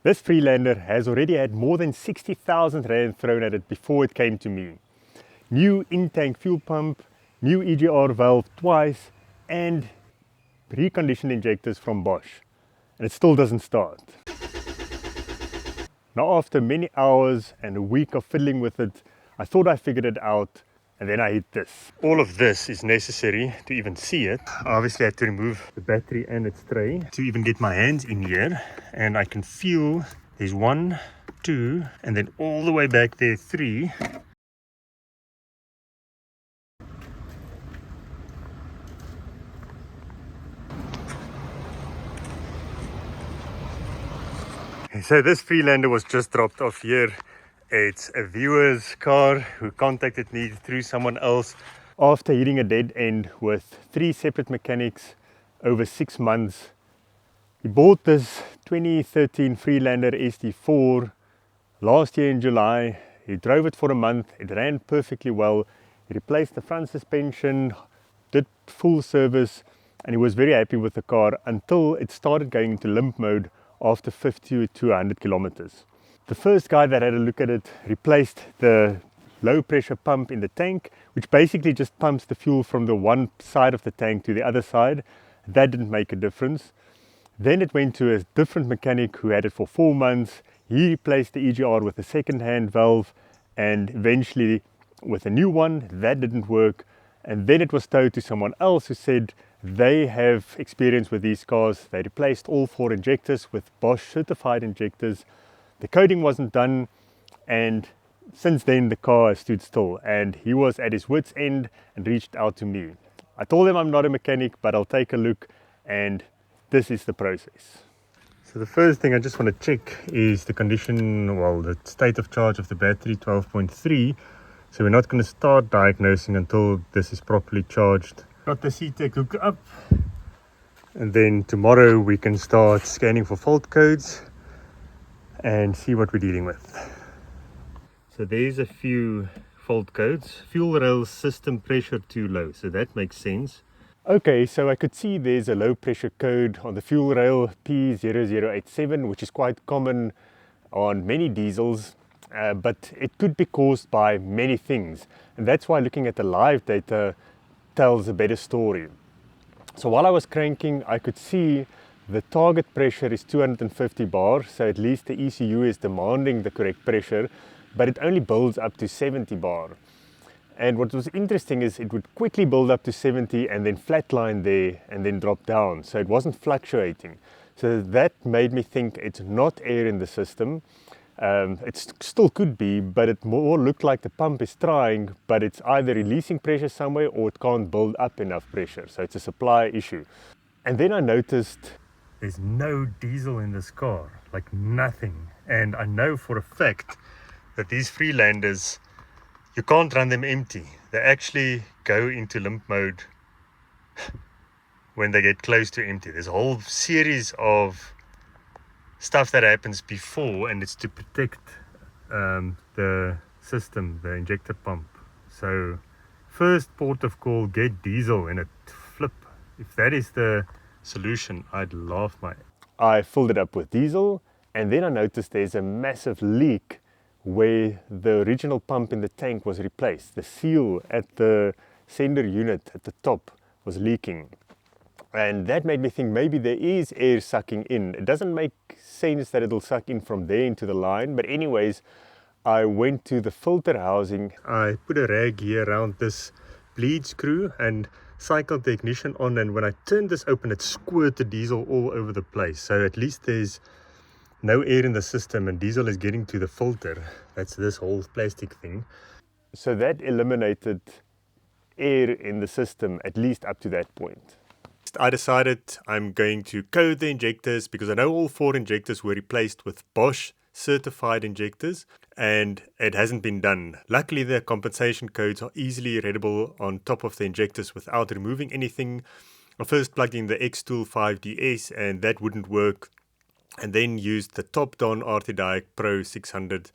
This Freelander has already had more than 60,000 rand thrown at it before it came to me. New in-tank fuel pump, new EGR valve twice, and reconditioned injectors from Bosch. And it still doesn't start. Now after many hours and a week of fiddling with it, I thought I figured it out, and then I hit this. All of this is necessary to even see it. I obviously had to remove the battery and its tray to even get my hands in here, and I can feel there's 1, 2, and then all the way back there 3. So this Freelander was just dropped off here. It's a viewer's car who contacted me through someone else after hitting a dead end with 3 separate mechanics over 6 months. He bought this 2013 Freelander SD4 last year in July. He drove it for a month. It ran perfectly well. He replaced the front suspension, did full service, and he was very happy with the car until it started going into limp mode after 50 to 100 kilometers. The first guy that had a look at it replaced the low pressure pump in the tank, which basically just pumps the fuel from the one side of the tank to the other side. That didn't make a difference. Then it went to a different mechanic who had it for 4 months. He replaced the EGR with a second-hand valve, and eventually with a new one. That didn't work. And then it was towed to someone else who said they have experience with these cars. They replaced all 4 injectors with Bosch certified injectors. The coding wasn't done, and since then the car has stood still, and he was at his wit's end and reached out to me. I told him I'm not a mechanic, but I'll take a look, and this is the process. So the first thing I just want to check is the condition, well, the state of charge of the battery, 12.3. So we're not going to start diagnosing until this is properly charged. Got the C-Tech hooked up, and then tomorrow we can start scanning for fault codes and see what we're dealing with. So there's a few fault codes. Fuel rail system pressure too low, so that makes sense. Okay, so I could see there's a low pressure code on the fuel rail P0087, which is quite common on many diesels, but it could be caused by many things, and that's why looking at the live data tells a better story. So while I was cranking, I could see the target pressure is 250 bar, so at least the ECU is demanding the correct pressure, but it only builds up to 70 bar. And what was interesting is it would quickly build up to 70 and then flatline there and then drop down, so it wasn't fluctuating. So that made me think it's not air in the system. It still could be, but it more looked like the pump is trying, but it's either releasing pressure somewhere or it can't build up enough pressure, so it's a supply issue. And then I noticed there's no diesel in this car, like nothing. And I know for a fact that these Freelanders, you can't run them empty. They actually go into limp mode when they get close to empty. There's a whole series of stuff that happens before, and it's to protect the system, the injector pump. So first port of call, get diesel in it. Flip. If that is the solution, I'd laugh my... I filled it up with diesel, and then I noticed there's a massive leak where the original pump in the tank was replaced. The seal at the sender unit at the top was leaking, and that made me think maybe there is air sucking in. It doesn't make sense that it'll suck in from there into the line, but anyways, I went to the filter housing. I put a rag here around this bleed screw and cycled the ignition on, and when I turned this open, it squirted diesel all over the place. So at least there's no air in the system and diesel is getting to the filter. That's this whole plastic thing. So that eliminated air in the system, at least up to that point. I decided I'm going to code the injectors because I know all 4 injectors were replaced with Bosch certified injectors, and it hasn't been done. Luckily, the compensation codes are easily readable on top of the injectors without removing anything. I first plugged in the XTool 5DS and that wouldn't work, and then used the top-down RTDiag Pro 600,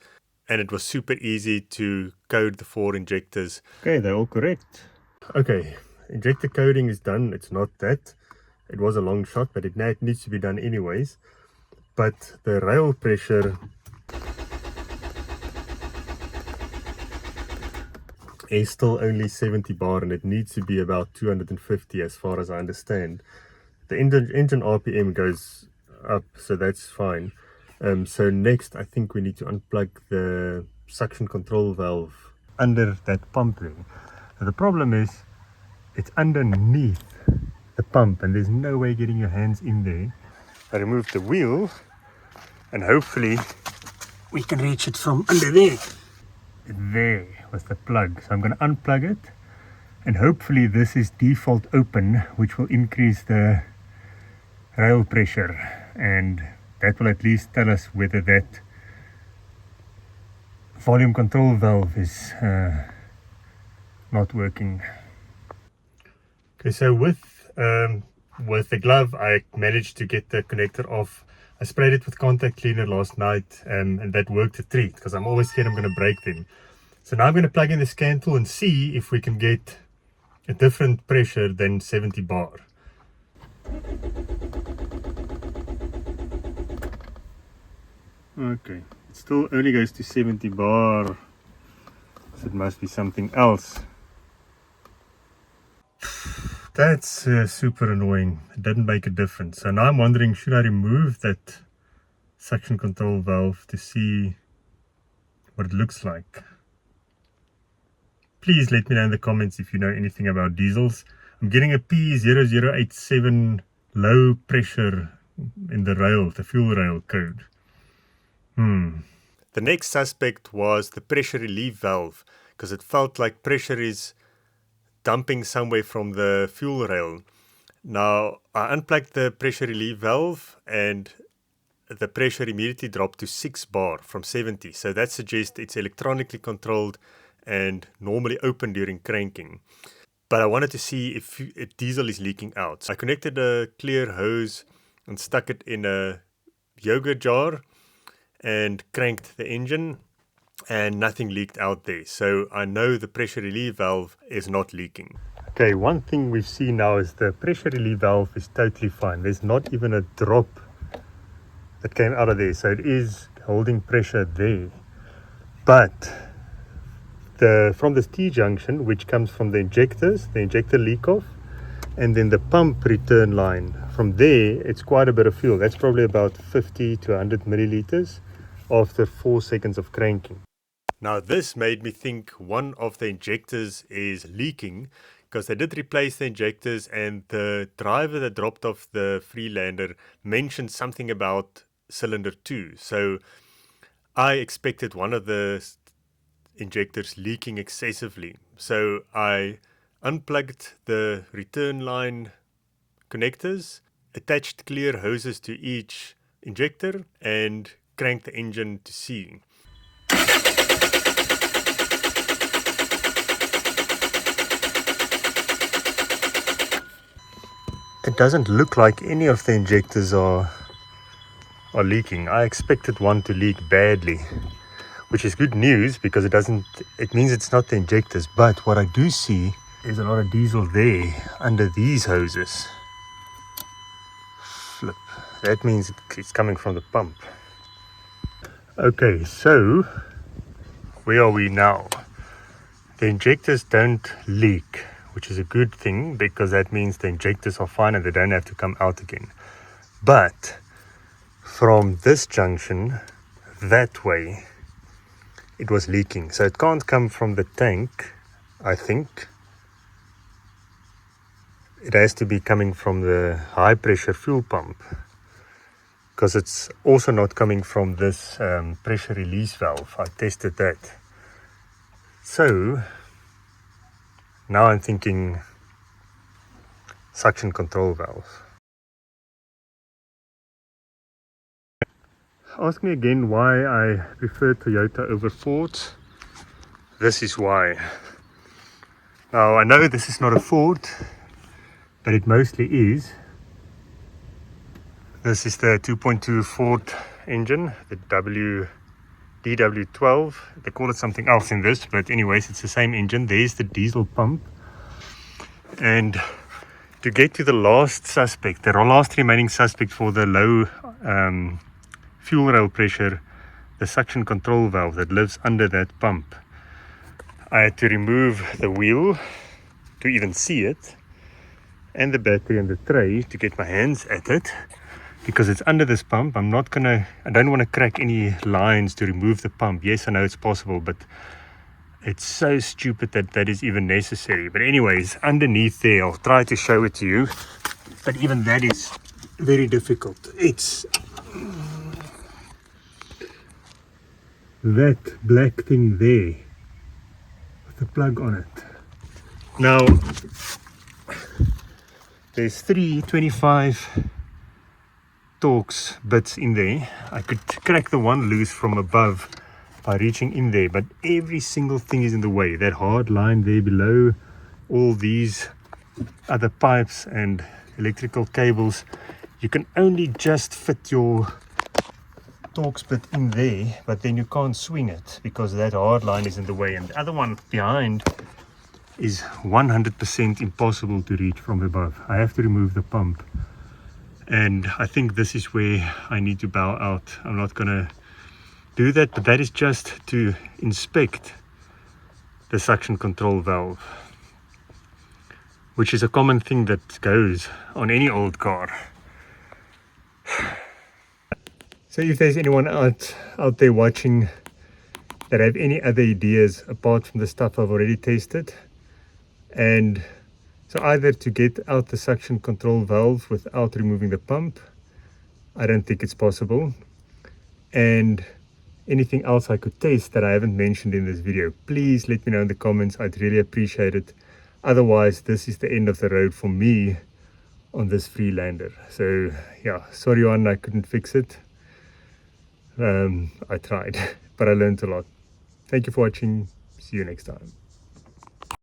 and it was super easy to code the 4 injectors. Okay, they're all correct. Okay, injector coding is done. It's not that. It was a long shot, but it needs to be done anyways. but the rail pressure is still only 70 bar, and it needs to be about 250 as far as I understand. The engine RPM goes up, so that's fine. So next I think we need to unplug the suction control valve under that pump there. Now, the problem is it's underneath the pump and there's no way getting your hands in there. I removed the wheel and hopefully we can reach it from under there. There was the plug, so I'm going to unplug it, and hopefully this is default open, which will increase the rail pressure, and that will at least tell us whether that volume control valve is not working. Okay, so with the glove I managed to get the connector off. I sprayed it with contact cleaner last night, and that worked a treat because I'm always scared I'm going to break them. So now I'm going to plug in the scan tool and see if we can get a different pressure than 70 bar. Okay, it still only goes to 70 bar, so it must be something else. That's super annoying. It didn't make a difference. So now I'm wondering, should I remove that suction control valve to see what it looks like? Please let me know in the comments if you know anything about diesels. I'm getting a P0087 low pressure in the rail, the fuel rail code. The next suspect was the pressure relief valve, because it felt like pressure is dumping somewhere from the fuel rail. Now I unplugged the pressure relief valve and the pressure immediately dropped to 6 bar from 70. So that suggests it's electronically controlled and normally open during cranking. But I wanted to see if diesel is leaking out. So I connected a clear hose and stuck it in a yogurt jar and cranked the engine, and nothing leaked out there. So I know the pressure relief valve is not leaking. Okay, one thing we've seen now is the pressure relief valve is totally fine. There's not even a drop that came out of there. So it is holding pressure there. But from this T-junction, which comes from the injectors, the injector leak off, and then the pump return line, from there it's quite a bit of fuel. That's probably about 50 to 100 milliliters after 4 seconds of cranking. Now this made me think one of the injectors is leaking, because they did replace the injectors, and the driver that dropped off the Freelander mentioned something about cylinder 2. So I expected one of the injectors leaking excessively. So I unplugged the return line connectors, attached clear hoses to each injector, and cranked the engine to see. It doesn't look like any of the injectors are leaking. I expected one to leak badly, which is good news because it means it's not the injectors. But what I do see is a lot of diesel there under these hoses. Flip. That means it's coming from the pump. Okay, so where are we now? The injectors don't leak, which is a good thing because that means the injectors are fine and they don't have to come out again. But from this junction that way, it was leaking. So it can't come from the tank, I think. It has to be coming from the high pressure fuel pump, because it's also not coming from this pressure release valve. I tested that. So now I'm thinking suction control valve. Ask me again why I prefer Toyota over Ford. This is why. Now I know this is not a Ford, but it mostly is. This is the 2.2 Ford engine, the DW12. They call it something else in this, but anyways, it's the same engine. There's the diesel pump. And to get to the last suspect, the last remaining suspect for the low fuel rail pressure, the suction control valve that lives under that pump. I had to remove the wheel to even see it, and the battery and the tray to get my hands at it, because it's under this pump. I don't want to crack any lines to remove the pump. Yes, I know it's possible, but it's so stupid that that is even necessary. But anyways, underneath there, I'll try to show it to you, but even that is very difficult. It's that black thing there with the plug on it. Now there's 325 Torx bits in there. I could crack the one loose from above by reaching in there, but every single thing is in the way. That hard line there below, all these other pipes and electrical cables, you can only just fit your Torx bit in there, but then you can't swing it because that hard line is in the way, and the other one behind is 100% impossible to reach from above. I have to remove the pump, and I think this is where I need to bow out. I'm not gonna do that, but that is just to inspect the suction control valve, which is a common thing that goes on any old car. So if there's anyone out there watching that have any other ideas apart from the stuff I've already tested, and so either to get out the suction control valve without removing the pump, I don't think it's possible, and anything else I could test that I haven't mentioned in this video, please let me know in the comments. I'd really appreciate it. Otherwise, this is the end of the road for me on this Freelander. So yeah, sorry Johan, I couldn't fix it. I tried, but I learned a lot. Thank you for watching. See you next time.